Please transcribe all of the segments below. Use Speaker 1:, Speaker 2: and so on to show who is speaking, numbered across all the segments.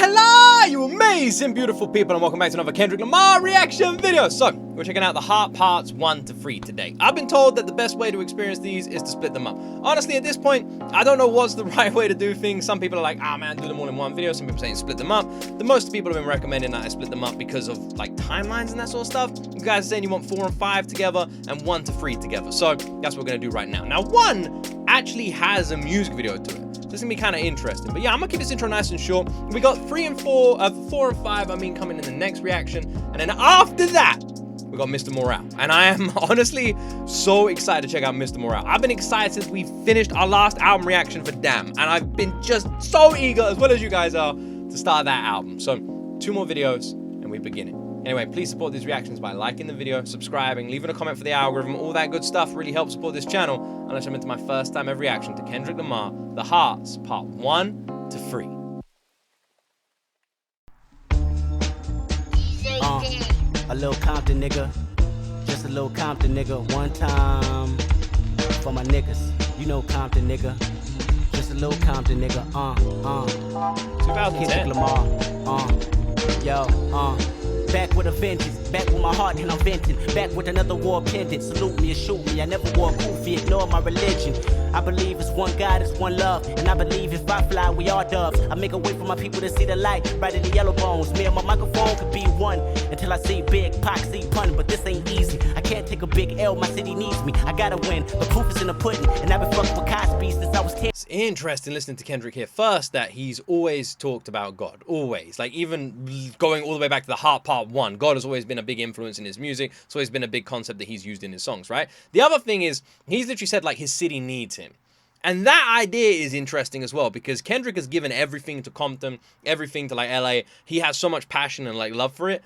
Speaker 1: Hello, you amazing, beautiful people, and welcome back to another Kendrick Lamar reaction video. So, we're checking out The Heart parts 1 to 3 today. I've been told that the best way to experience these is to split them up. Honestly, at this point, I don't know what's the right way to do things. Some people are like, ah man, do them all in one video. Some people saying split them up. The most people have been recommending that I split them up because of like timelines and that sort of stuff. You guys are saying you want 4 and 5 together and 1 to 3 together. So, that's what we're gonna do right now. Now, 1 actually has a music video to it. So it's gonna be kind of interesting. But yeah, I'm gonna keep this intro nice and short. We got 4 and 5, coming in the next reaction. And then after that, we got Mr. Morale. And I am honestly so excited to check out Mr. Morale. I've been excited since we finished our last album reaction for Damn. And I've been just so eager, as well as you guys are, to start that album. So 2 more videos and we begin it. Anyway, please support these reactions by liking the video, subscribing, leaving a comment for the algorithm. All that good stuff really helps support this channel. And let's jump into my first time ever reaction to Kendrick Lamar The Hearts part 1 to 3.
Speaker 2: A little Compton nigga, just a little Compton nigga. One time for my niggas, you know Compton nigga, just a little Compton nigga.
Speaker 1: 2010.
Speaker 2: Kendrick Lamar, back with a vengeance, back with my heart and I'm venting, back with another war pendant. Salute me and shoot me, I never wore a kufi, ignore my religion. I believe it's one God, it's one love, and I believe if I fly, we all doves. I make a way for my people to see the light, right in the yellow bones. Me and my microphone could be one, until I see big, Pac, see pun, but this ain't easy. I can't take a big L, my city needs me. I gotta win, the proof is in the pudding, and I've been fucking with Cosby since I was 10.
Speaker 1: It's interesting listening to Kendrick here. First, that he's always talked about God, always. Like, even going all the way back to The Heart part 1, God has always been a big influence in his music. It's always been a big concept that he's used in his songs, right? The other thing is, he's literally said, like, his city needs him. And that idea is interesting as well, because Kendrick has given everything to Compton, everything to, like, LA. He has so much passion and, like, love for it.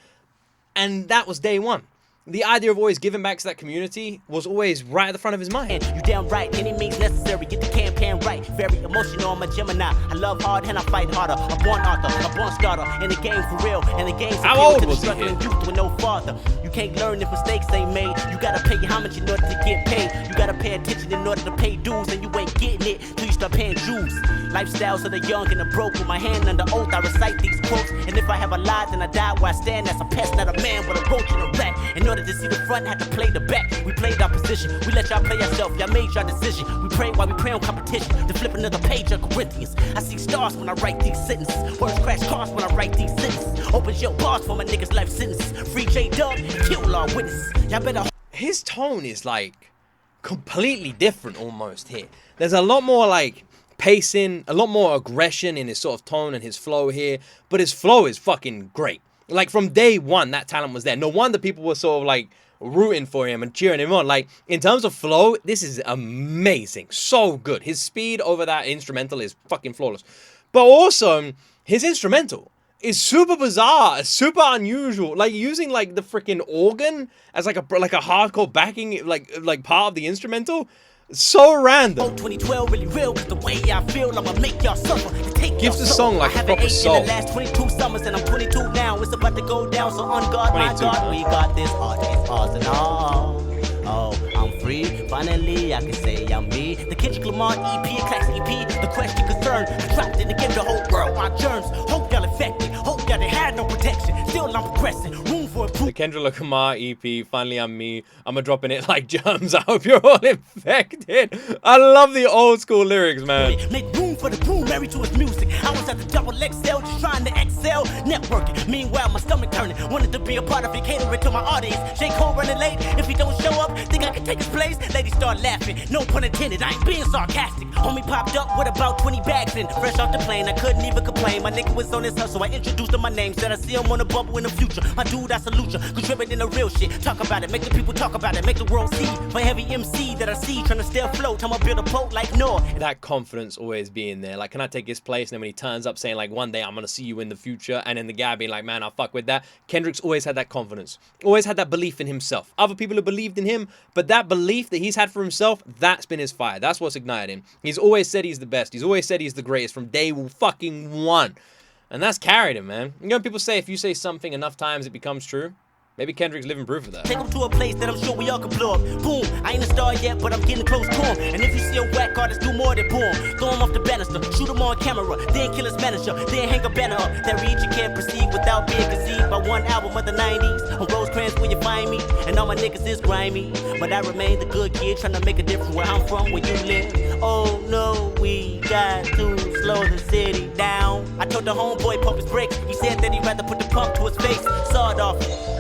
Speaker 1: And that was day one. The idea of always giving back to that community was always right at the front of his mind.
Speaker 2: You damn right, any means necessary, get the campaign right. Very emotional, I'm a Gemini. I love hard and I fight harder. A born author, a born starter. In the game for real, and the game's
Speaker 1: how old
Speaker 2: to
Speaker 1: was
Speaker 2: the
Speaker 1: he
Speaker 2: struggling youth with no father. You can't learn if mistakes ain't made. You gotta pay homage in order to get paid. You gotta pay attention in order to pay dues, and you ain't getting it till you start paying dues. Lifestyles of the young and the broke. With my hand under oath, I recite these quotes. And if I have a lie, then I die where I stand. That's a pest, not a man, but a roach and a rat. In order to see the front, had to play the back. We played our position. We let y'all play yourself. Y'all made your decision. We pray while we pray on competition. To flip another page of Corinthians. I see stars when I write these sentences. Words crash cars when I write these sentences. Opens your bars for my niggas' life sentences. Free J-Dub and kill all witnesses. Y'all better.
Speaker 1: His tone is like completely different almost here. There's a lot more like pacing, a lot more aggression in his sort of tone and his flow here. But his flow is fucking great. Like from day one, that talent was there. No wonder people were sort of like rooting for him and cheering him on. Like, in terms of flow, this is amazing. So good. His speed over that instrumental is fucking flawless. But also, his instrumental is super bizarre, super unusual. Like, using, like, the freaking organ as, like a hardcore backing, like part of the instrumental. So random.
Speaker 2: 2012 really real, cause the way I feel, I'ma make y'all suffer.
Speaker 1: Gives the song like proper soul.
Speaker 2: In the last 22 summers and I'm 22 now. It's about to go down, so on guard, my God, we got this art, it's ours and all. Oh, I'm free. Finally, I can say I'm me. The Kendrick Lamar EP, Class EP. The question concern, I dropped it to give the whole world my germs. Hope y'all infected. Hope y'all didn't have no protection. Still I'm progressing. Room for improvement.
Speaker 1: The Kendrick Lamar EP, finally I'm me. I'm dropping it like germs. I hope you're all infected. I love the old school lyrics, man.
Speaker 2: Make room for the crew, married to his music. I was at the double XL, just trying to excel. Networking. Meanwhile, my stomach turning. Wanted to be a part of it, catering to my audience. J. Cole running late. If he don't show up, think I can take his place? Ladies start laughing. No pun intended, I ain't being sarcastic. Homie popped up with about 20 bags in. Fresh off the plane, I couldn't even complain. My nigga was on his hustle, I introduced him my name. Said I see him on the bubble in the future. My dude, I salute you. Contributing the real shit. Talk about it, make the people talk about it. Make the world see. My heavy MC that I see trying to stay afloat. Time I build a boat like Noah.
Speaker 1: That confidence always being there. Like, can I take his place? And then when he turns up saying, like, one day I'm gonna see you in the future. And then the guy being like, man, I'll fuck with that. Kendrick's always had that confidence. Always had that belief in himself. Other people have believed in him, but that belief that he's had for himself, that's been his fire. That's what's ignited him. He's always said he's the best. He's always said he's the greatest from day fucking one. And that's carried him, man. You know, people say if you say something enough times, it becomes true. Maybe Kendrick's living proof of that.
Speaker 2: Take him to a place that I'm sure we all can blow up. Boom, I ain't a star yet, but I'm getting close to him. And if you see a whack artist, do more than boom. Throw him off the banister, shoot him on camera, then kill his manager, then hang a banner up. That reads you can't proceed without being conceived by one album of the 90s. On Rosecrans where you find me, and all my niggas is grimy. But I remain the good kid, trying to make a difference where I'm from, where you live. Oh no, we got to slow the city down. I told the homeboy pump his brakes. He said that he'd rather put the pump to his face. Sawed off,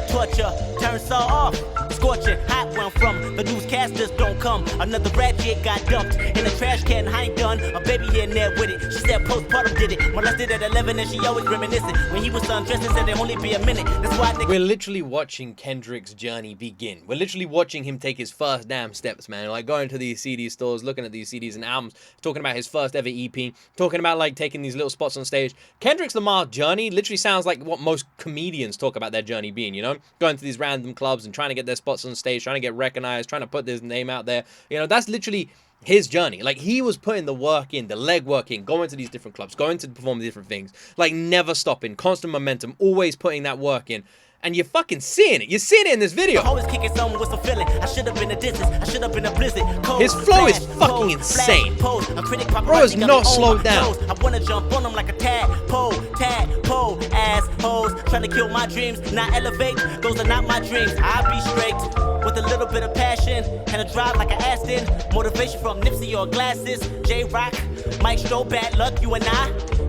Speaker 2: torture, turn saw off. Scorching, hot where I'm from. The newscasters don't come. Another rap jig got dumped in a trash can. I ain't done. A baby here and there with it. She said postpartum did it. Molested at 11 and she always reminiscing. When he was undressed and said it'd only be a minute. That's why
Speaker 1: we're literally watching Kendrick's journey begin. We're literally watching him take his first damn steps, man. Like going to these CD stores, looking at these CDs and albums, talking about his first ever EP, talking about like taking these little spots on stage. Kendrick Lamar's journey literally sounds like what most comedians talk about their journey being, you know? Going to these random clubs and trying to get their spots on stage, trying to get recognized, trying to put his name out there. You know, that's literally his journey. Like, he was putting the work in, the leg work in, going to these different clubs, going to perform different things, like never stopping, constant momentum, always putting that work in. And you're fucking seeing it. You're seeing it in this video.
Speaker 2: Always kicking something with some feeling. I should have been a distance. I should have been a blizzard. Cold,
Speaker 1: his flow is
Speaker 2: flash,
Speaker 1: fucking
Speaker 2: cold,
Speaker 1: insane.
Speaker 2: Flash, pose. A critic
Speaker 1: Bro is not slowed down.
Speaker 2: I wanna jump on him like a tadpole, assholes. Trying to kill my dreams, not elevate. Those are not my dreams. I'll be straight with a little bit of passion and a drive like an Aston. Motivation from Nipsey or glasses. J-Rock, Mike Stroh, bad luck. You and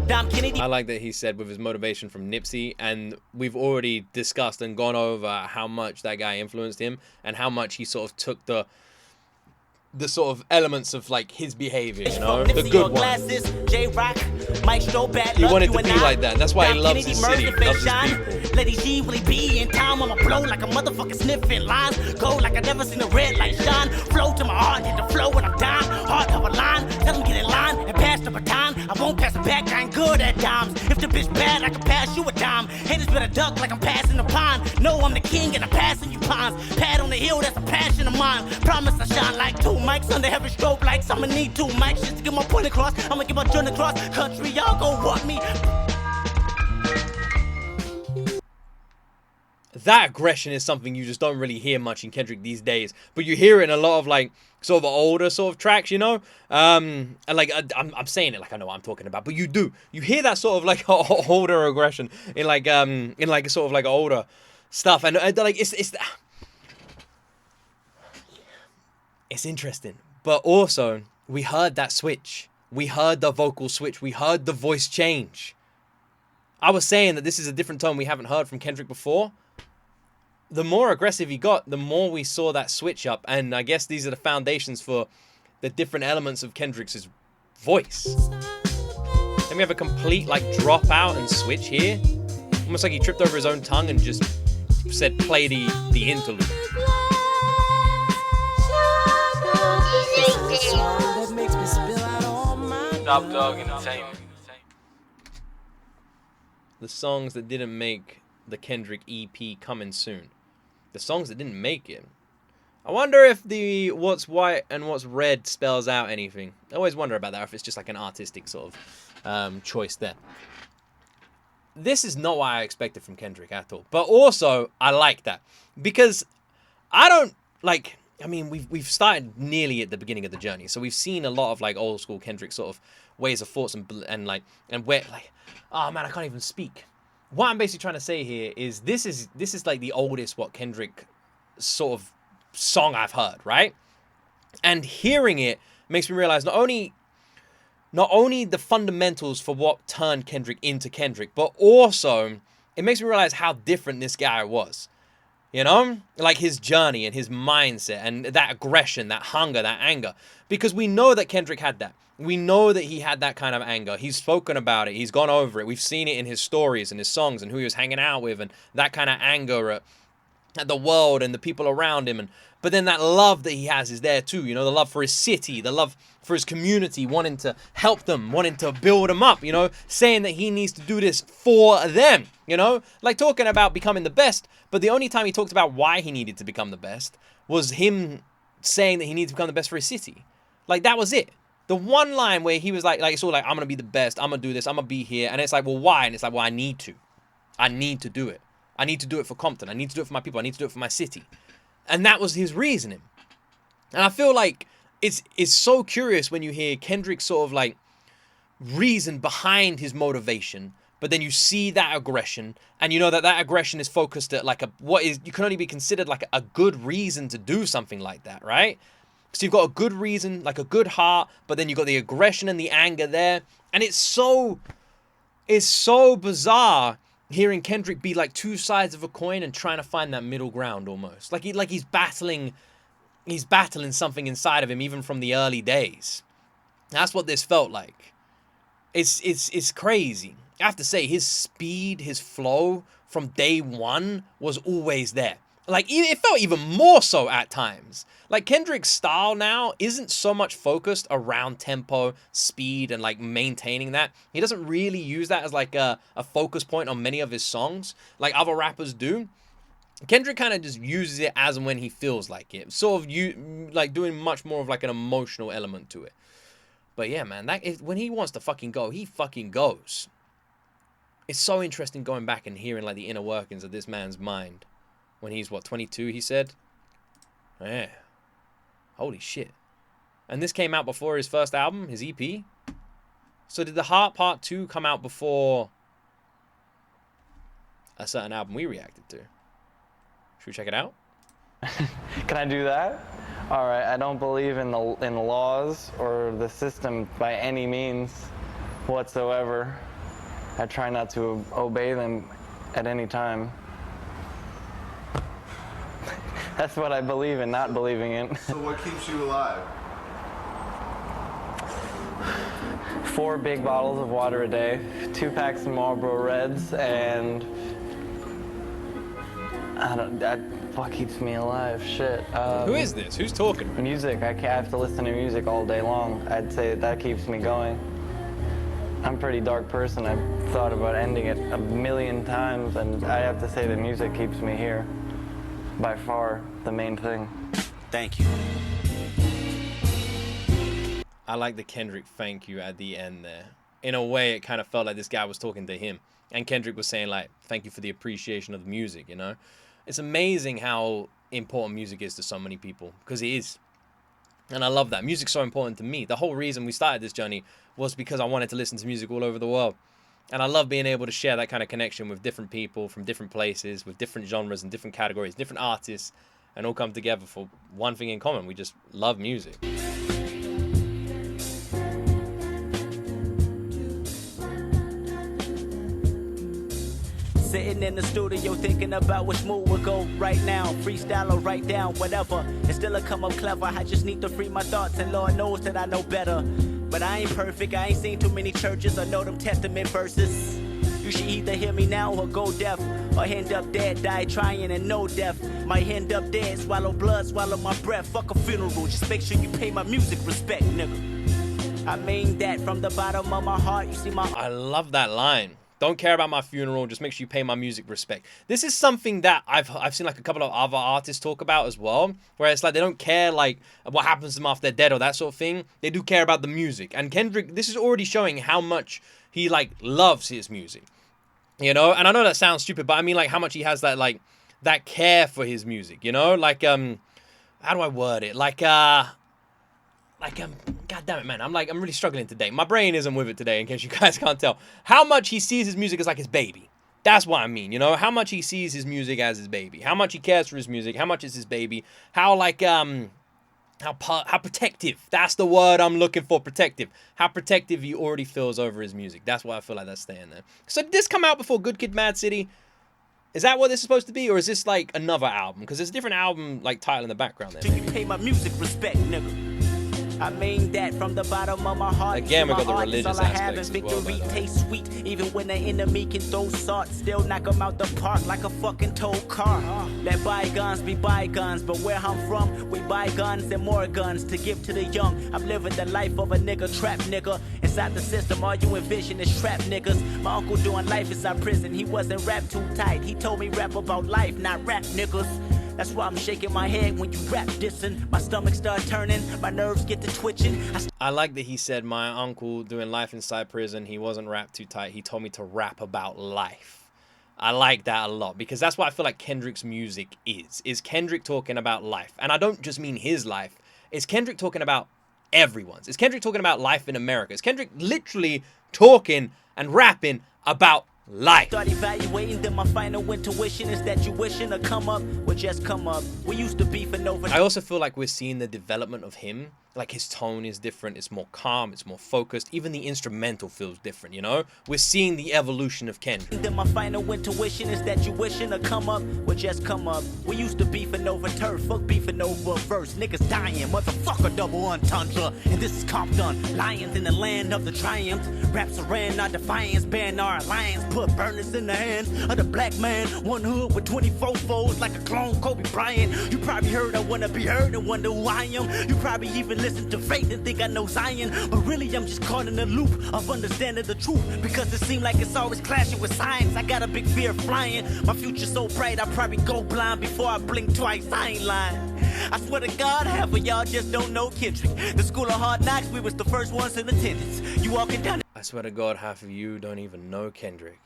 Speaker 2: Dom Kennedy.
Speaker 1: I like that he said with his motivation from Nipsey, and we've already discussed and gone over how much that guy influenced him and how much he sort of took the sort of elements of like his behavior, you know, the good ones. He wanted to be like that, and that's why he loves his city, loves his people.
Speaker 2: Let G really be in time. I'ma blow like a motherfucker sniffing lines. Go like I never seen a red light shine. Flow to my heart, hit the flow when I'm down. Heart of a line, tell him get in line and pass the baton. I won't pass it back, I ain't good at dimes. If the bitch bad, I can pass you a dime. Haters better duck like I'm passing the pond. No, I'm the king and I'm passing you pawns. Pad on the hill, that's a passion of mine. Promise I shine like two mics under heavy strobe lights. I'ma need 2 mics just to get my point across. I'ma get my journey across country. Y'all go want me.
Speaker 1: That aggression is something you just don't really hear much in Kendrick these days, but you hear it in a lot of like sort of older sort of tracks, you know. And like I'm saying it like I know what I'm talking about, but you hear that sort of like older aggression in like sort of like older stuff, and like it's interesting, but also we heard that switch, we heard the vocal switch, we heard the voice change. I was saying that this is a different tone we haven't heard from Kendrick before. The more aggressive he got, the more we saw that switch up. And I guess these are the foundations for the different elements of Kendrick's voice. Then we have a complete like drop out and switch here. Almost like he tripped over his own tongue and just said play the interlude. Top Dog Entertainment. The songs that didn't make the Kendrick EP coming soon. The songs that didn't make it. I wonder if the what's white and what's red spells out anything. I always wonder about that, or if it's just like an artistic sort of choice there. This is not what I expected from Kendrick at all. But also, I like that. Because I don't, like, I mean, we've started nearly at the beginning of the journey. So we've seen a lot of, like, old school Kendrick sort of ways of thoughts and where, like, oh man, I can't even speak. What I'm basically trying to say here is this is like the oldest what Kendrick sort of song I've heard, right? And hearing it makes me realize not only the fundamentals for what turned Kendrick into Kendrick, but also it makes me realize how different this guy was. You know? Like his journey and his mindset and that aggression, that hunger, that anger. Because we know that Kendrick had that. We know that he had that kind of anger. He's spoken about it. He's gone over it. We've seen it in his stories and his songs and who he was hanging out with and that kind of anger at the world and the people around him. But then that love that he has is there too. You know, the love for his city, the love for his community, wanting to help them, wanting to build them up, you know, saying that he needs to do this for them, you know, like talking about becoming the best. But the only time he talked about why he needed to become the best was him saying that he needs to become the best for his city. Like that was it. The one line where he was like it's all like, I'm going to be the best. I'm going to do this. I'm going to be here. And it's like, well, why? And it's like, well, I need to do it. I need to do it for Compton. I need to do it for my people. I need to do it for my city. And that was his reasoning. And I feel like it's so curious when you hear Kendrick sort of like reason behind his motivation, but then you see that aggression, and you know that that aggression is focused at like you can only be considered like a good reason to do something like that, right? So you've got a good reason, like a good heart, but then you've got the aggression and the anger there. And it's so bizarre hearing Kendrick be like two sides of a coin and trying to find that middle ground almost. Like he's battling something inside of him even from the early days. That's what this felt like. It's crazy. I have to say, his speed, his flow from day one was always there. Like, it felt even more so at times. Like, Kendrick's style now isn't so much focused around tempo, speed, and, like, maintaining that. He doesn't really use that as, like, a focus point on many of his songs, like other rappers do. Kendrick kind of just uses it as and when he feels like it. Sort of, like, doing much more of, like, an emotional element to it. But, yeah, man, when he wants to fucking go, he fucking goes. It's so interesting going back and hearing, like, the inner workings of this man's mind. When he's, what, 22, he said? Yeah. Holy shit. And this came out before his first album, his EP? So did The Heart Part 2 come out before a certain album we reacted to? Should we check it out?
Speaker 3: Can I do that? All right, I don't believe in the laws or the system by any means whatsoever. I try not to obey them at any time. That's what I believe in, not believing in.
Speaker 4: So what keeps you alive?
Speaker 3: 4 big bottles of water a day, 2 packs of Marlboro Reds, and what keeps me alive? Shit.
Speaker 1: Who is this? Who's talking?
Speaker 3: Music. I have to listen to music all day long. I'd say that keeps me going. I'm a pretty dark person. I've thought about ending it a million times, and I have to say that music keeps me here. By far, the main thing.
Speaker 2: Thank you.
Speaker 1: I like the Kendrick thank you at the end there. In a way, it kind of felt like this guy was talking to him. And Kendrick was saying, like, thank you for the appreciation of the music, you know? It's amazing how important music is to so many people, because it is. And I love that. Music's so important to me. The whole reason we started this journey was because I wanted to listen to music all over the world. And I love being able to share that kind of connection with different people from different places, with different genres and different categories, different artists, and all come together for one thing in common. We just love music.
Speaker 2: Sitting in the studio thinking about which move will go right now. Freestyle or write down, whatever. And still it come up clever. I just need to free my thoughts, and Lord knows that I know better. But I ain't perfect, I ain't seen too many churches or know them Testament verses. You should either hear me now or go deaf, or end up dead, die trying and no death. Might end up dead, swallow blood, swallow my breath. Fuck a funeral, just make sure you pay my music respect, nigga. I mean that from the bottom of my heart. You see my...
Speaker 1: I love that line. Don't care about my funeral, just make sure you pay my music respect. This is something that I've seen like a couple of other artists talk about as well, where it's like they don't care like what happens to them after they're dead or that sort of thing. They do care about the music. And Kendrick, this is already showing how much he like loves his music. You know? And I know that sounds stupid, but I mean like how much he has that like that care for his music, you know? Like how do I word it? God damn it, man. I'm really struggling today. My brain isn't with it today, in case you guys can't tell. How much he sees his music as like his baby. That's what I mean, you know? How much he sees his music as his baby. How much he cares for his music. How much is his baby. How like, how protective. That's the word I'm looking for, protective. How protective he already feels over his music. That's why I feel like that's staying there. So did this come out before Good Kid, Mad City? Is that what this is supposed to be? Or is this like another album? Because there's a different album like title in the background there.
Speaker 2: You pay my music respect, nigga. I mean that from the bottom of my heart.
Speaker 1: Again, we got the religious aspects as well.
Speaker 2: Victory tastes sweet, even when the enemy can throw salt. Still knock them out the park like a fucking tow car. Let bygones be bygones, but where I'm from, we buy guns and more guns to give to the young. I'm living the life of a nigga, trap nigga. Inside the system, all you envision is trap niggas. My uncle doing life inside prison, he wasn't rap too tight. He told me rap about life, not rap niggas. That's why I'm shaking my head when you rap dissing. My stomach start turning, my nerves get to twitching.
Speaker 1: I like that he said my uncle doing life inside prison, he wasn't rap too tight. He told me to rap about life. I like that a lot because that's what I feel like Kendrick's music is Kendrick talking about life. And I don't just mean his life. It's Kendrick talking about everyone's. It's Kendrick talking about life in America. It's Kendrick literally talking and rapping about life.
Speaker 2: Start evaluating, then my final intuition is that you wishing to come up would just come up. We used to beefing over.
Speaker 1: I also feel like we're seeing the development of him. Like his tone is different. It's more calm. It's more focused. Even the instrumental feels different, you know? We're seeing the evolution of Kendrick.
Speaker 2: Then my final intuition is that you wishing to come up would just come up. We used to beefing over turf, fuck beefing over verse. Niggas dying, motherfucker, double entendre. And this is Compton, lions in the land of the triumphs. Raps ran our defiance, ban our alliance. Put burners in the hands of the black man. One hood with 24 foes like a clone Kobe Bryant. You probably heard I wanna be heard and wonder who I am. You probably even listen to faith and think I know Zion. But really I'm just caught in a loop of understanding the truth. Because it seems like it's always clashing with science. I got a big fear of flying. My future's so bright I probably go blind before I blink twice. I ain't lying. I swear to God, half of y'all just don't know Kendrick. The school of hard knocks, we was the first ones in attendance. You walking down.
Speaker 1: I swear to God, half of you don't even know Kendrick.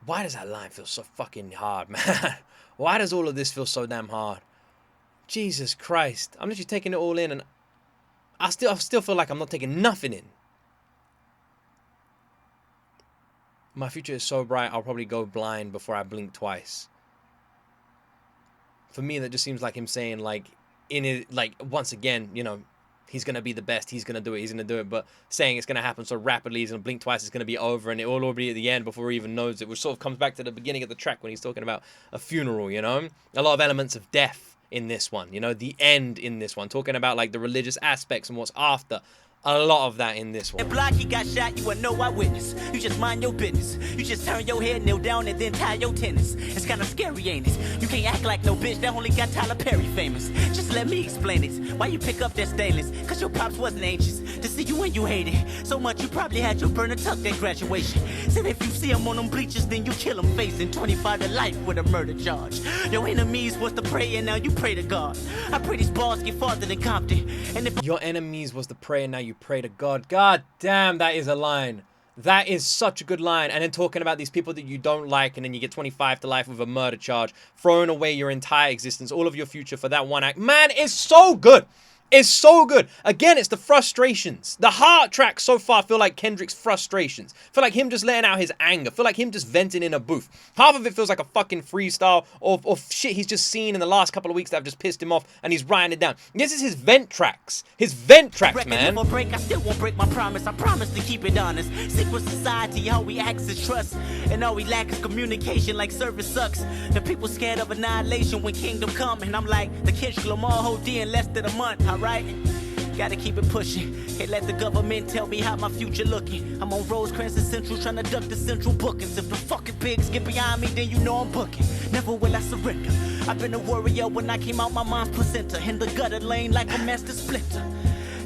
Speaker 1: Why does that line feel so fucking hard, man? Why does all of this feel so damn hard? Jesus Christ. I'm literally taking it all in and I still feel like I'm not taking nothing in. My future is so bright, I'll probably go blind before I blink twice. For me, that just seems like him saying, like, in it, like, once again, you know, he's going to be the best, he's going to do it, he's going to do it, but saying it's going to happen so rapidly, he's going to blink twice, it's going to be over, and it will all be at the end before he even knows it, which sort of comes back to the beginning of the track when he's talking about a funeral, you know? A lot of elements of death in this one, you know, the end in this one, talking about, like, the religious aspects and what's after. A lot of that in this one.
Speaker 2: That block, he got shot, you are no eyewitness. You just mind your business. You just turn your head, kneel down, and then tie your tennis. It's kinda scary, ain't it? You can't act like no bitch that only got Tyler Perry famous. Just let me explain it. Why you pick up that stainless? Cause your pops wasn't anxious to see you when you hated. So much you probably had your burner tucked at graduation. Said if you see him on them bleachers, then you kill him facing 25 to life with a murder charge. Your enemies was to pray, and now you pray to God. I pray these balls get farther than Compton. And if
Speaker 1: your enemies was to pray, and now you pray to God. God damn, that is a line. That is such a good line. And then talking about these people that you don't like, and then you get 25 to life with a murder charge, throwing away your entire existence, all of your future for that one act. Man, it's so good. It's so good. Again, it's the frustrations. The Heart track so far feel like Kendrick's frustrations. Feel like him just letting out his anger. Feel like him just venting in a booth. Half of it feels like a fucking freestyle or shit he's just seen in the last couple of weeks that have just pissed him off and he's writing it down. This is his vent tracks. His vent tracks, man.
Speaker 2: Break, I still won't break my promise. I promise to keep it honest. Secret society, all we ask is trust. And all we lack is communication, like service sucks. The people scared of annihilation when kingdom come. And I'm like, the Kendrick Lamar whole D in less than a month. Right? Gotta keep it pushing. Can't let the government tell me how my future looking. I'm on Rosecrans and Central trying to duck the central bookings. If the fucking pigs get behind me, then you know I'm booking. Never will I surrender. I've been a warrior when I came out my mom's placenta. In the gutter lane like a master splinter.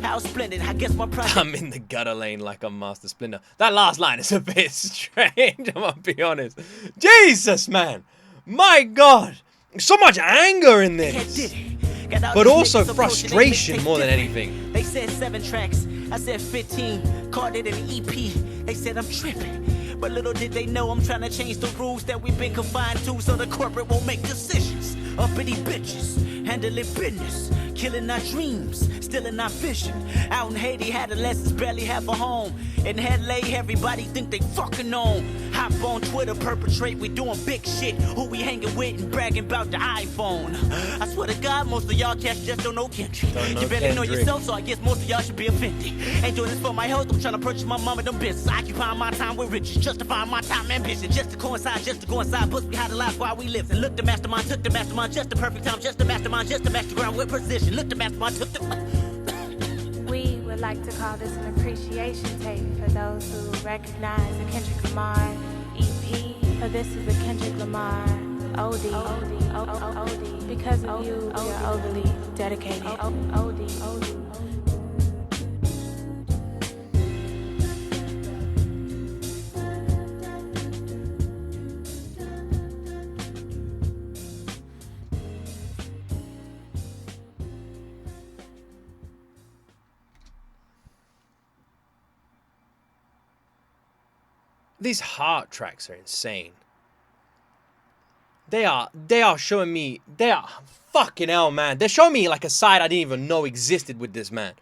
Speaker 2: How splendid, I guess my project.
Speaker 1: I'm in the gutter lane like a master splinter. That last line is a bit strange, I'm gonna be honest. Jesus, man. My God. So much anger in this. But also frustration more than anything.
Speaker 2: They said 7 tracks, I said 15, called it an EP. They said I'm tripping, but little did they know I'm trying to change the rules that we've been confined to so the corporate won't make decisions. Uppity bitches, handling business, killing our dreams, stealing our vision. Out in Haiti, adolescents barely have a home. In LA, everybody think they fucking on. Hop on Twitter, perpetrate, we doing big shit. Who we hanging with and bragging about the iPhone. I swear to God, most of y'all cats just don't know Kendrick. You barely know yourself, so I guess most of y'all should be offended. Ain't doing this for my health, I'm trying to purchase my mama them business. Occupying my time with riches, justifying my time ambition. Just to coincide, just to go inside, books we had the lives while we lived. And look, the mastermind took the mastermind, just the perfect time, just the mastermind, just the master ground with precision. Look, the mastermind took the...
Speaker 4: We would like to call this an appreciation tape for those who recognize the Kendrick Lamar EP. For this is a Kendrick Lamar OD. Because of you, we are overly dedicated. OD.
Speaker 1: These Heart tracks are insane. They are showing me, they are fucking hell, man. They're showing me like a side I didn't even know existed with this man.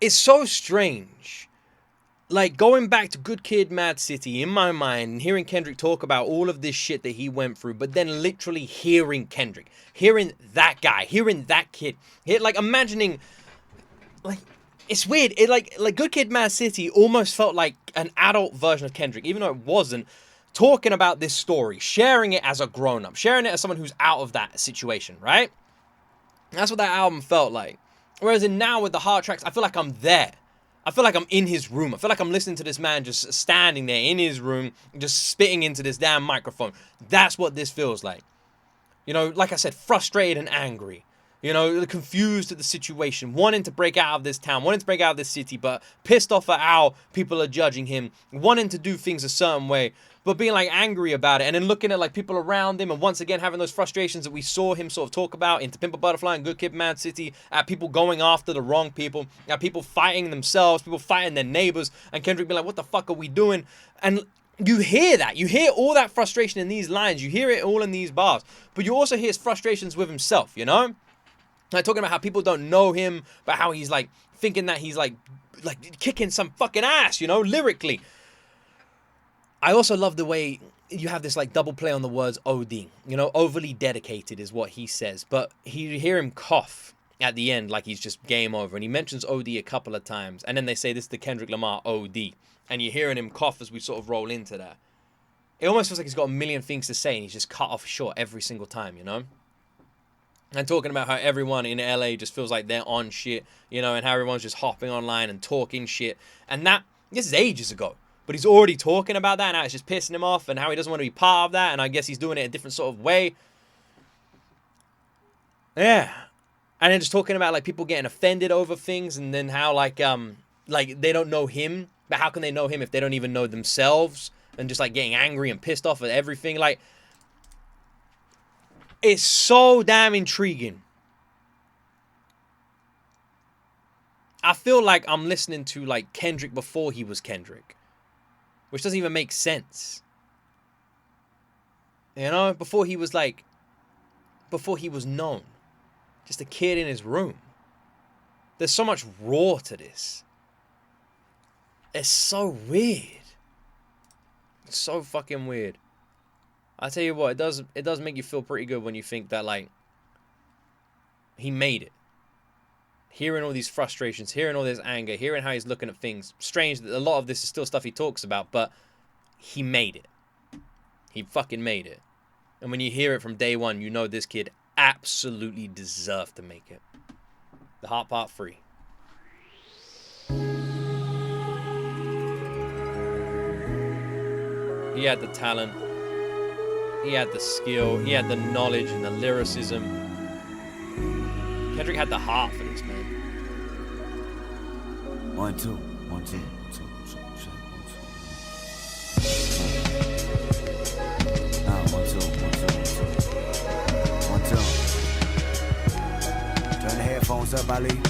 Speaker 1: It's so strange. Like, going back to Good Kid, Mad City in my mind and hearing Kendrick talk about all of this shit that he went through, but then literally hearing Kendrick, hearing that guy, hearing that kid, like imagining, like, it's weird. It like Good Kid, Mad City almost felt like an adult version of Kendrick, even though it wasn't, talking about this story, sharing it as a grown-up, sharing it as someone who's out of that situation, right? That's what that album felt like. Whereas now with the Heart tracks, I feel like I'm there. I feel like I'm in his room. I feel like I'm listening to this man just standing there in his room, just spitting into this damn microphone. That's what this feels like. You know, like I said, frustrated and angry. You know, confused at the situation, wanting to break out of this town, wanting to break out of this city, but pissed off at how people are judging him, wanting to do things a certain way, but being like angry about it, and then looking at like people around him, and once again having those frustrations that we saw him sort of talk about in To Pimp a Butterfly and Good Kid, Mad City, at people going after the wrong people, at people fighting themselves, people fighting their neighbors, and Kendrick being like, what the fuck are we doing? And you hear that. You hear all that frustration in these lines. You hear it all in these bars. But you also hear his frustrations with himself, you know? Like talking about how people don't know him, but how he's like thinking that he's like kicking some fucking ass, you know, lyrically. I also love the way you have this like double play on the words OD, you know, overly dedicated is what he says, but you hear him cough at the end like he's just game over, and he mentions OD a couple of times, and then they say this is the Kendrick Lamar OD, and you're hearing him cough as we sort of roll into that. It almost feels like he's got a million things to say and he's just cut off short every single time, you know? And talking about how everyone in LA just feels like they're on shit, you know, and how everyone's just hopping online and talking shit. And this is ages ago. But he's already talking about that, and now it's just pissing him off, and how he doesn't want to be part of that, and I guess he's doing it a different sort of way. Yeah. And then just talking about, like, people getting offended over things, and then how, like, they don't know him, but how can they know him if they don't even know themselves? And just, like, getting angry and pissed off at everything. Like, it's so damn intriguing. I feel like I'm listening to, like, Kendrick before he was Kendrick. Which doesn't even make sense. You know? Before he was known. Just a kid in his room. There's so much raw to this. It's so weird. It's so fucking weird. I tell you what, it does make you feel pretty good when you think that, like, he made it. Hearing all these frustrations, hearing all this anger, hearing how he's looking at things. Strange that a lot of this is still stuff he talks about, but he made it. He fucking made it. And when you hear it from day one, you know this kid absolutely deserved to make it. The Heart Part 3. He had the talent. He had the skill. He had the knowledge and the lyricism. Kendrick had the heart for this, man.
Speaker 5: 1, 2, 1, 2, 1, 2. Turn the headphones up, Ali. 1,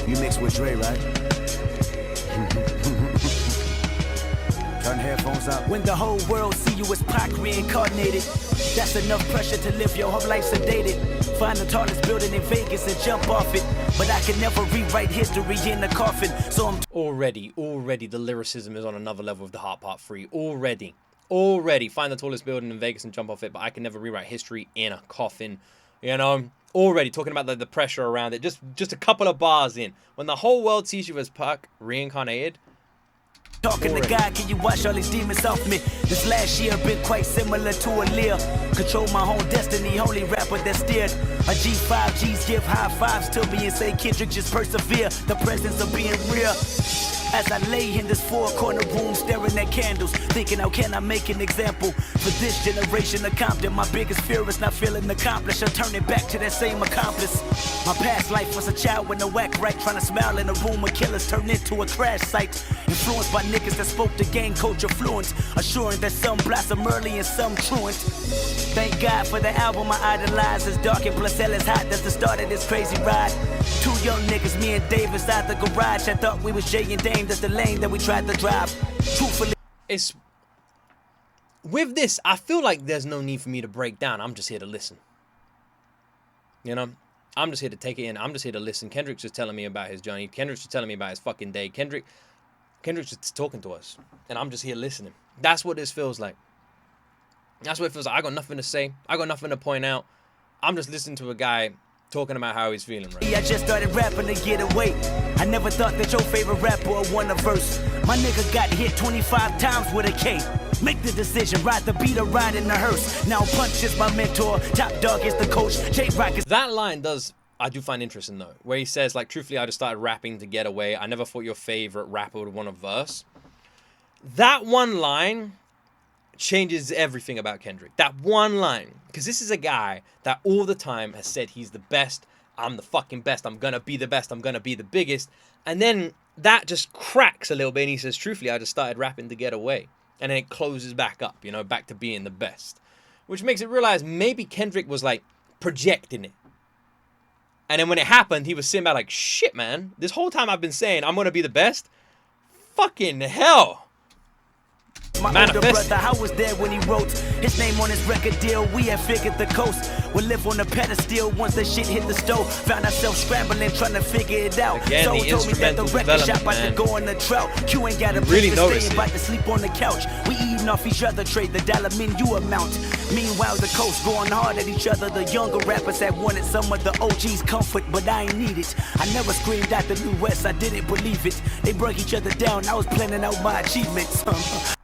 Speaker 5: 2. You mix with Dre, right? Turn the headphones up.
Speaker 2: When the whole world see you as Pac reincarnated, that's enough pressure to live your whole life sedated. Find the tallest building in Vegas and jump off it. But I can never rewrite history in a coffin. So I'm
Speaker 1: Already the lyricism is on another level of the Heart Part 3. Already. Find the tallest building in Vegas and jump off it, but I can never rewrite history in a coffin. You know? Already talking about the pressure around it. Just a couple of bars in. When the whole world sees you as Pac reincarnated.
Speaker 2: talking to God, can you wash all these demons off me? This last year been quite similar to a Lear. Control my own destiny, only rapper that steered. A G5 G's give high fives to me and say Kendrick just persevere. The presence of being real. As I lay in this four-corner room staring at candles, thinking how can I make an example for this generation of Compton. My biggest fear is not feeling accomplished or turning back to that same accomplice. My past life was a child with no act right, trying to smile in a room of killers turned into a crash site. Influenced by niggas that spoke the gang culture fluent, assuring that some blossom early and some truant. Thank God for the album I idolize. It's dark and plus hell is hot. That's the start of this crazy ride. Two young niggas, me and Dave inside the garage. I thought we was Jay and Dame. That's the lane that we tried to drive. Truthfully,
Speaker 1: It's with this, I feel like there's no need for me to break down. I'm just here to listen. You know, I'm just here to take it in. I'm just here to listen. Kendrick's just telling me about his journey. Kendrick's just telling me about his fucking day. Kendrick's just talking to us, and I'm just here listening. That's what this feels like. That's what it feels like. I got nothing to say. I got nothing to point out. I'm just listening to a guy talking about how he's feeling right now.
Speaker 2: I just started rapping to get away. I never thought that your favorite rapper would won a verse. My nigga got hit 25 times with a K. Make the decision, ride the beat or ride in the hearse. Now Punch is my mentor, Top Dog is the coach, J-Rock is...
Speaker 1: That line I do find interesting though, where he says, like, truthfully, I just started rapping to get away. I never thought your favorite rapper would want a verse. That one line changes everything about Kendrick. That one line. Because this is a guy that all the time has said he's the best. I'm the fucking best. I'm going to be the best. I'm going to be the biggest. And then that just cracks a little bit. And he says, truthfully, I just started rapping to get away. And then it closes back up, you know, back to being the best. Which makes it realize maybe Kendrick was like projecting it. And then when it happened, he was sitting back like, shit, man. This whole time I've been saying I'm going to be the best. Fucking hell.
Speaker 2: My older brother, I was there when he wrote his name on his record deal. We had figured the coast would live on a pedestal once the shit hit the stove. Found ourselves scrambling, trying to figure it out.
Speaker 1: Again,
Speaker 2: Soul
Speaker 1: the
Speaker 2: told me that the record shop about to go on the drought. Q ain't got a
Speaker 1: really
Speaker 2: breakfast, stay about to sleep on the couch. We eating off each other, trade the dollar menu amount. Meanwhile, the coast going hard at each other. The younger rappers had wanted some of the OG's comfort, but I ain't need it. I never screamed out the New West, I didn't believe it. They broke each other down, I was planning out my achievements.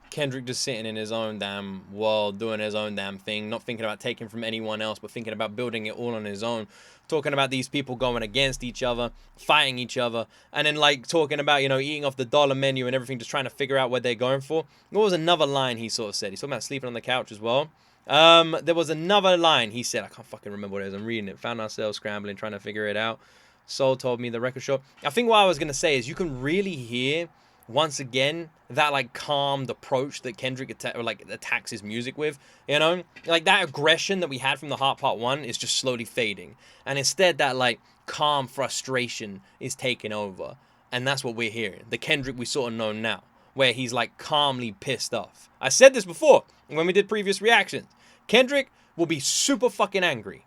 Speaker 1: Kendrick just sitting in his own damn world, doing his own damn thing, not thinking about taking from anyone else, but thinking about building it all on his own. Talking about these people going against each other, fighting each other, and then like talking about, you know, eating off the dollar menu and everything, just trying to figure out what they're going for. What was another line he sort of said? He's talking about sleeping on the couch as well. There was another line he said, I can't fucking remember what it is. I'm reading it. Found ourselves scrambling, trying to figure it out. Soul told me the record shop. I think what I was going to say is you can really hear, once again, that like calmed approach that Kendrick attacks his music with, you know, like that aggression that we had from The Heart Part 1 is just slowly fading, and instead that like calm frustration is taking over, and that's what we're hearing, the Kendrick we sort of know now, where he's like calmly pissed off. I said this before when we did previous reactions. Kendrick will be super fucking angry,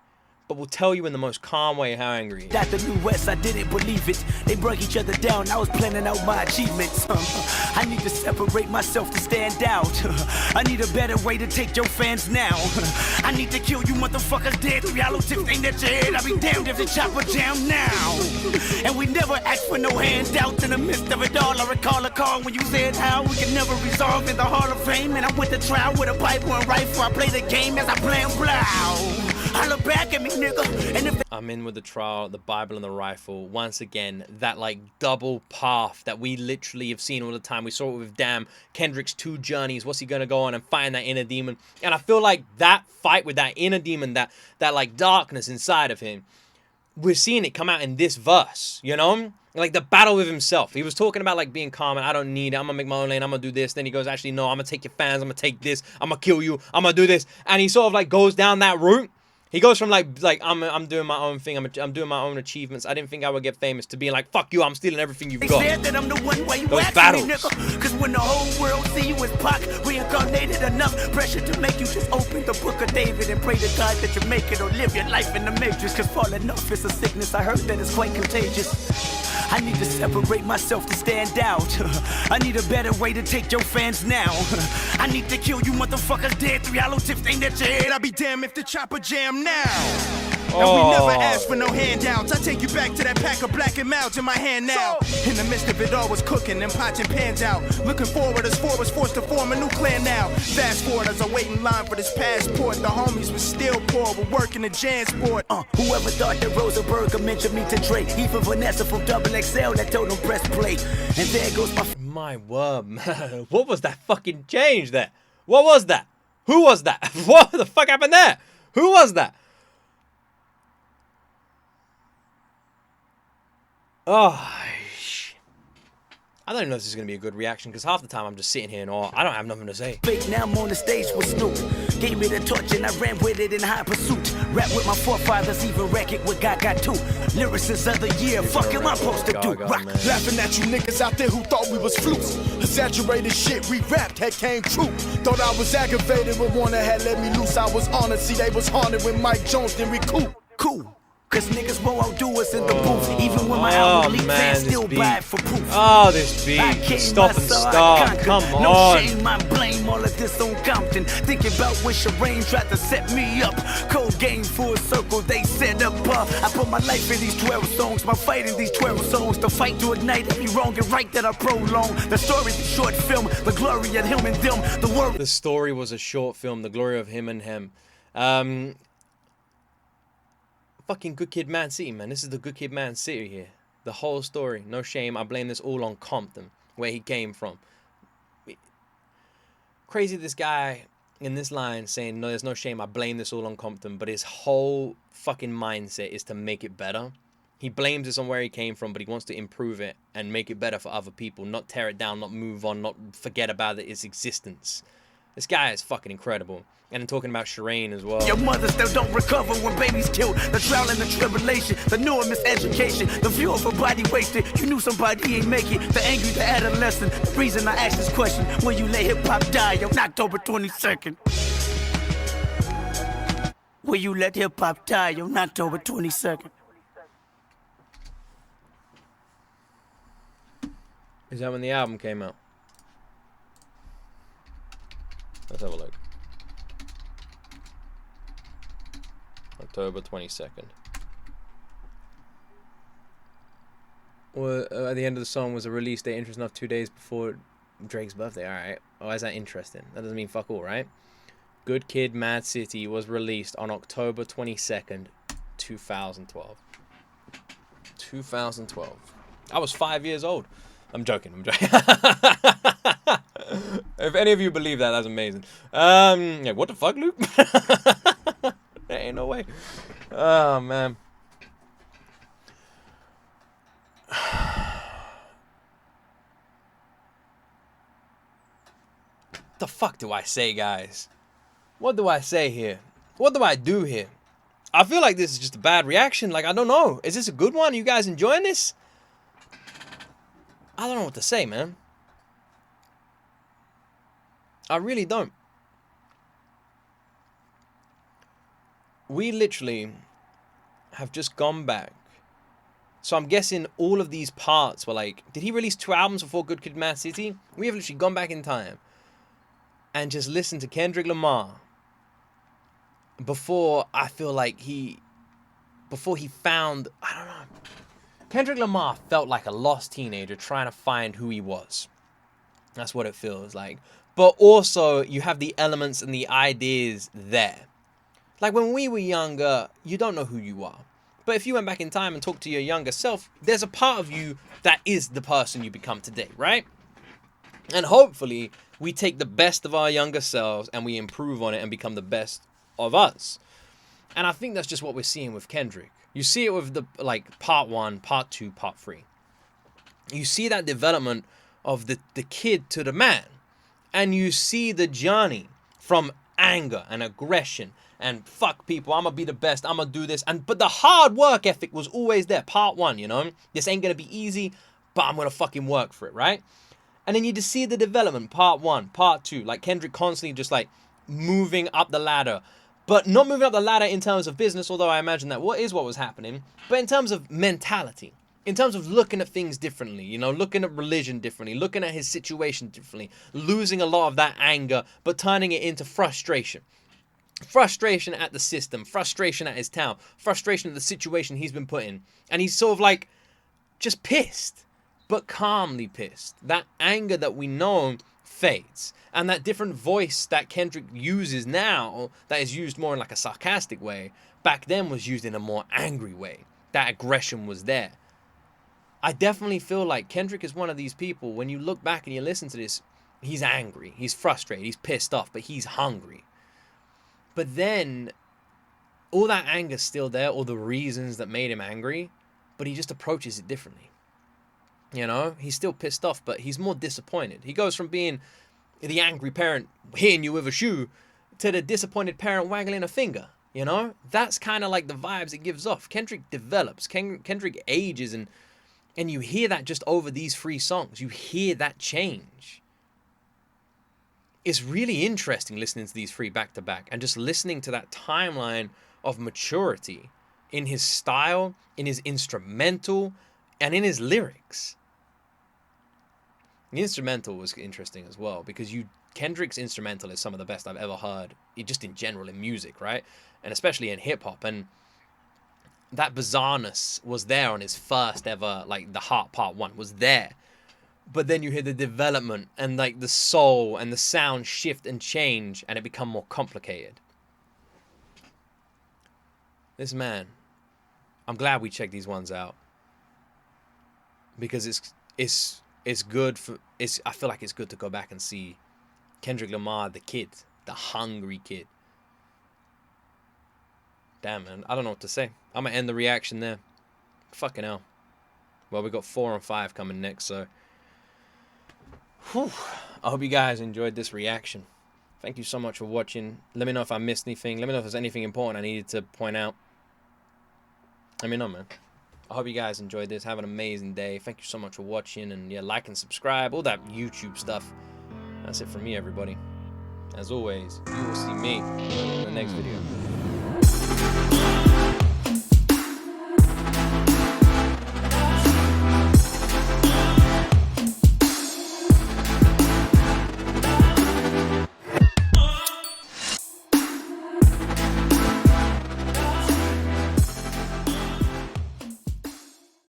Speaker 1: but we'll tell you in the most calm way how angry he is.
Speaker 2: At the New West, I didn't believe it. They broke each other down, I was planning out my achievements. I need to separate myself to stand out. I need a better way to take your fans now. I need to kill you motherfuckers dead. Reality ain't at your head. I'll be damned if the chopper jam now. And we never asked for no handouts in the midst of it all. I recall a call when you said how we can never resolve in the Hall of Fame. And I went to trial with a Bible and rifle. I play the game as I plan blow. I look back at me, nigga, and if
Speaker 1: I'm in with the trial, the Bible, and the rifle. Once again, that like double path that we literally have seen all the time. We saw it with damn Kendrick's 2 journeys. What's he gonna go on and find that inner demon? And I feel like that fight with that inner demon, that like darkness inside of him, we're seeing it come out in this verse, you know? Like the battle with himself. He was talking about like being calm and I don't need it. I'm gonna make my own lane. I'm gonna do this. Then he goes, actually, no, I'm gonna take your fans. I'm gonna take this. I'm gonna kill you. I'm gonna do this. And he sort of like goes down that route. He goes from like I'm doing my own thing, I'm doing my own achievements. I didn't think I would get famous, to being like, fuck you, I'm stealing everything you've got.
Speaker 2: said that I'm the one way you
Speaker 1: those
Speaker 2: act
Speaker 1: battles.
Speaker 2: me, nigga. Cause when the whole world see you as Pac, reincarnated enough pressure to make you just open the book of David and pray to God that you make it or live your life in the matrix. Cause falling off is a sickness, I heard that it's quite contagious. I need to separate myself to stand out. I need a better way to take your fans now. I need to kill you motherfuckers dead. 3 hollow tips ain't at your head. I'll be damned if the chopper jam now.
Speaker 6: And we never asked for no handouts. I take you back to that pack of black and mouths in my hand now. In the midst of it all was cooking and pots and pans out. Looking forward as four was forced to form a new clan now. Fast forward as I wait in line for this passport. The homies was still poor, but working the Jansport.
Speaker 2: Whoever thought that Rosenberg mentioned me to Dre. Even Vanessa from Double XL that told him press play. And there goes
Speaker 1: my word, man. What was that fucking change there? What was that? Who was that? What the fuck happened there? Who was that? Oh, I don't even know if this is going to be a good reaction because half the time I'm just sitting here and all, I don't have nothing to say.
Speaker 2: Now I'm on the stage with Snoop. Gave me the torch and I ran with it in high pursuit. Rap with my forefathers, even wreck it with Gaga too. Lyricists of the year, fuck am I supposed to do? Rock.
Speaker 6: Laughing at you niggas out there who thought we was flukes. Exaggerated shit we rapped had came true. Thought I was aggravated when Warner had let me loose. I was honored, see they was haunted when Mike Jones didn't recoup.
Speaker 2: Cool. Cause niggas won't outdo us in the booth. Even when my album leaked, fans still buy it for proof.
Speaker 1: Oh, this beat. Stop and start. Come on.
Speaker 2: No shame, I blame all of this on Compton. Thinking about when Shireen tried to set me up. Cold game full circle, they set up. I put my life in these 12 songs. My fight in these 12 songs. The fight to ignite every wrong and right that I prolong. The story's a short film. The glory of him and them.
Speaker 1: The story was a short film. The glory of him and him. Fucking Good Kid, Mad City, man. This is the Good Kid, Mad City here. The whole story. No shame. I blame this all on Compton, where he came from. Crazy this guy in this line saying, no, there's no shame. I blame this all on Compton. But his whole fucking mindset is to make it better. He blames this on where he came from, but he wants to improve it and make it better for other people. Not tear it down, not move on, not forget about its existence. This guy is fucking incredible. And I'm talking about Shireen as well.
Speaker 2: Your mother still don't recover when baby's killed. The trial and the tribulation, the new miseducation, the view of her body wasted. You knew somebody ain't make it. The angry, the adolescent. The reason I asked this question, when you let hip-hop die on October 22nd. Will you let hip-hop die on October 22nd?
Speaker 1: Is that when the album came out? Let's have a look. October 22nd. Well, at the end of the song was a release date interesting enough 2 days before Drake's birthday. Alright. Oh, is that interesting? That doesn't mean fuck all, right? Good Kid, Mad City was released on October 22nd, 2012. 2012. I was 5 years old. I'm joking. If any of you believe that, that's amazing. Yeah, what the fuck, Luke? There ain't no way. Oh, man. The fuck do I say, guys? What do I say here? What do I do here? I feel like this is just a bad reaction. Like, I don't know. Is this a good one? Are you guys enjoying this? I don't know what to say, man. I really don't. We literally have just gone back. So I'm guessing all of these parts were like, did he release 2 albums before Good Kid, Mad City? We have literally gone back in time and just listened to Kendrick Lamar before I feel like before he found, I don't know. Kendrick Lamar felt like a lost teenager trying to find who he was. That's what it feels like. But also, you have the elements and the ideas there. Like when we were younger, you don't know who you are. But if you went back in time and talked to your younger self, there's a part of you that is the person you become today, right? And hopefully, we take the best of our younger selves and we improve on it and become the best of us. And I think that's just what we're seeing with Kendrick. You see it with the part 1, part 2, part 3. You see that development of the kid to the man. And you see the journey from anger and aggression and fuck people, I'm gonna be the best, I'm gonna do this. But the hard work ethic was always there. Part 1, you know? This ain't gonna be easy, but I'm gonna fucking work for it, right? And then you just see the development, part 1, part 2. Like Kendrick constantly just like moving up the ladder. But not moving up the ladder in terms of business, although I imagine that what was happening. But in terms of mentality. In terms of looking at things differently, you know, looking at religion differently, looking at his situation differently, losing a lot of that anger, but turning it into frustration. frustration at the system, frustration at his town, frustration at the situation he's been put in. And he's sort of like just pissed, but calmly pissed. That anger that we know fades. And that different voice that Kendrick uses now, that is used more in like a sarcastic way, back then was used in a more angry way. That aggression was there. I definitely feel like Kendrick is one of these people, when you look back and you listen to this, he's angry, he's frustrated, he's pissed off, but he's hungry. But then, all that anger's still there, all the reasons that made him angry, but he just approaches it differently. You know, he's still pissed off, but he's more disappointed. He goes from being the angry parent hitting you with a shoe to the disappointed parent waggling a finger. You know, that's kind of like the vibes it gives off. Kendrick develops, Kendrick ages, and you hear that just over these 3 songs. You hear that change. It's really interesting listening to these 3 back to back and just listening to that timeline of maturity in his style, in his instrumental, and in his lyrics. The instrumental was interesting as well, because Kendrick's instrumental is some of the best I've ever heard, just in general in music, right? And especially in hip hop. And that bizarreness was there on his first ever, like The Heart Part 1 was there. But then you hear the development and like the soul and the sound shift and change, and it become more complicated. This man, I'm glad we checked these ones out, because it's good for, I feel like it's good to go back and see Kendrick Lamar, the kid, the hungry kid. Damn, man, I don't know what to say. I'm gonna end the reaction there. Fucking hell. Well, we got 4 and 5 coming next, so whew. I hope you guys enjoyed this reaction. Thank you so much for watching. Let me know if I missed anything. Let me know if there's anything important I needed to point out. Let me know, man. I hope you guys enjoyed this. Have an amazing day. Thank you so much for watching. And yeah, like and subscribe. All that YouTube stuff. That's it from me, everybody. As always, you will see me in the next video.